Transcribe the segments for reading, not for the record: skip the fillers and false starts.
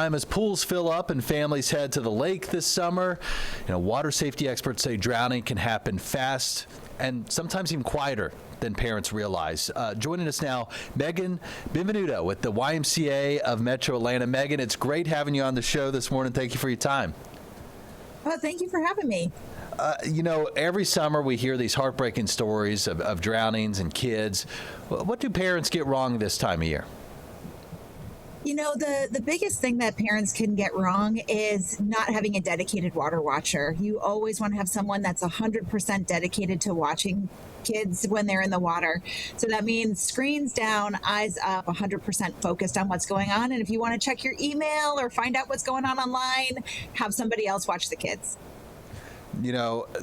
As pools fill up and families head to the lake this summer, water safety experts say drowning can happen fast and sometimes even quieter than parents realize. Joining us now, Megan Benvenuto with the YMCA of Metro Atlanta. Megan, it's great having you on the show this morning. Thank you for your time. Oh, thank you for having me. Every summer we hear these heartbreaking stories of drownings and kids. What do parents get wrong this time of year? The biggest thing that parents can get wrong is not having a dedicated water watcher. You always want to have someone that's 100% dedicated to watching kids when they're in the water. So that means screens down, eyes up, 100% focused on what's going on. And if you want to check your email or find out what's going on online, have somebody else watch the kids.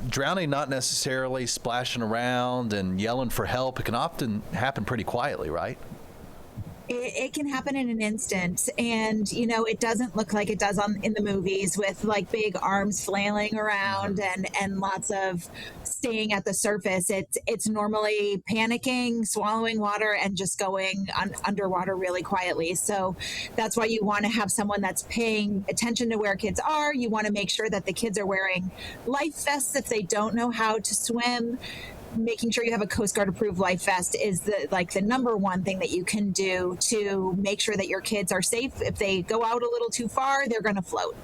Drowning not necessarily splashing around and yelling for help. It can often happen pretty quietly, right? It can happen in an instant, and it doesn't look like it does in the movies with like big arms flailing around and lots of staying at the surface. It's normally panicking, swallowing water, and just going underwater really quietly. So that's why you want to have someone that's paying attention to where kids are. You want to make sure that the kids are wearing life vests if they don't know how to swim. Making sure you have a Coast Guard approved life vest is the number one thing that you can do to make sure that your kids are safe. If they go out a little too far, they're going to float.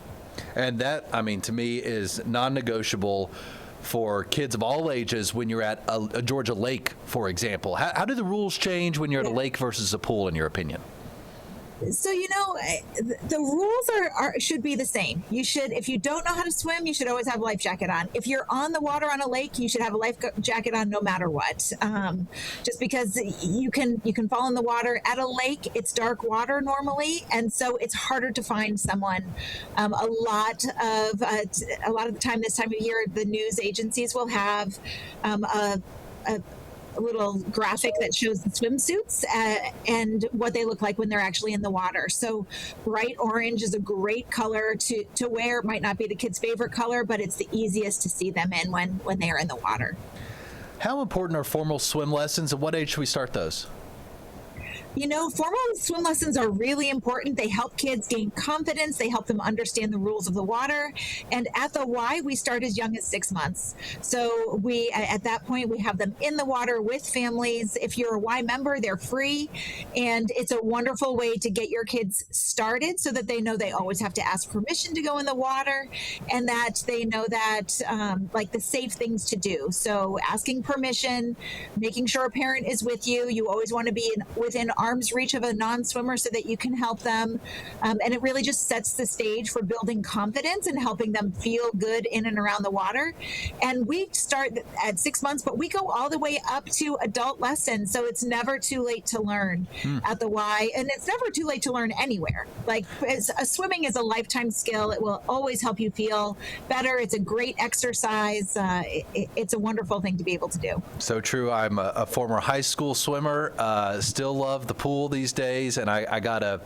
And that, to me, is non-negotiable for kids of all ages when you're at a Georgia lake, for example. How do the rules change when you're at a lake versus a pool, in your opinion? So, the rules should be the same. If you don't know how to swim, you should always have a life jacket on. If you're on the water on a lake, you should have a life jacket on no matter what. Just because you can fall in the water at a lake, it's dark water normally, and so it's harder to find someone. A lot of the time this time of year, the news agencies will have a little graphic that shows the swimsuits and what they look like when they're actually in the water. So bright orange is a great color to wear. It might not be the kid's favorite color, but it's the easiest to see them in when they are in the water. How important are formal swim lessons? At what age should we start those? Formal swim lessons are really important. They help kids gain confidence. They help them understand the rules of the water. And at the Y, we start as young as 6 months. So at that point, we have them in the water with families. If you're a Y member, they're free. And it's a wonderful way to get your kids started so that they know they always have to ask permission to go in the water and that they know that the safe things to do. So asking permission, making sure a parent is with you. You always want to be within arm's reach of a non-swimmer so that you can help them. And it really just sets the stage for building confidence and helping them feel good in and around the water. And we start at 6 months, but we go all the way up to adult lessons. So it's never too late to learn at the Y, and it's never too late to learn anywhere. Swimming is a lifetime skill. It will always help you feel better. It's a great exercise. It's a wonderful thing to be able to do. So true. I'm a former high school swimmer, still love the pool these days, and I got a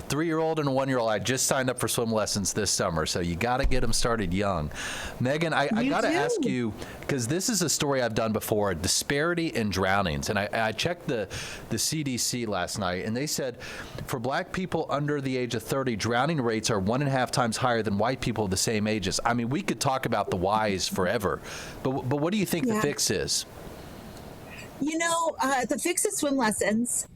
3-year-old and a 1-year-old. I just signed up for swim lessons this summer, so you got to get them started young. Megan, I got to ask you, because this is a story I've done before, disparity in drownings, and I checked the CDC last night, and they said for black people under the age of 30, drowning rates are 1.5 times higher than white people of the same ages. We could talk about the whys forever, but what do you think the fix is? The fix is swim lessons.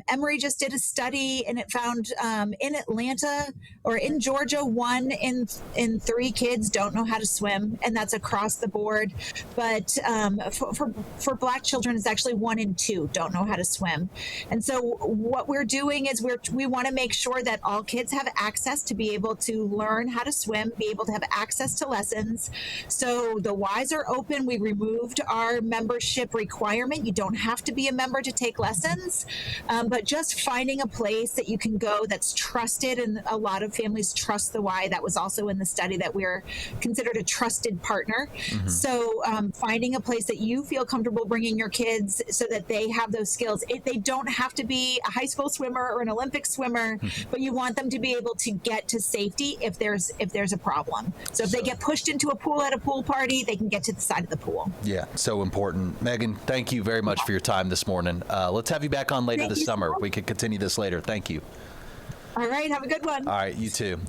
Emory just did a study, and it found in Atlanta or in Georgia, 1 in 3 kids don't know how to swim, and that's across the board. But for Black children, it's actually 1 in 2 don't know how to swim. And so what we're doing is we want to make sure that all kids have access to be able to learn how to swim, be able to have access to lessons. So the Ys are open. We removed our membership requirement. You don't have to be a member to take lessons, but just finding a place that you can go that's trusted, and a lot of families trust the Y. That was also in the study that we're considered a trusted partner. Mm-hmm. So finding a place that you feel comfortable bringing your kids so that they have those skills. They don't have to be a high school swimmer or an Olympic swimmer, but you want them to be able to get to safety if there's a problem. So if they get pushed into a pool at a pool party, they can get to the side of the pool. Yeah, so important. Megan, thank you very much for your time this morning. Let's have you back on later this summer. We could continue this later. Thank you. All right. Have a good one. All right, you too.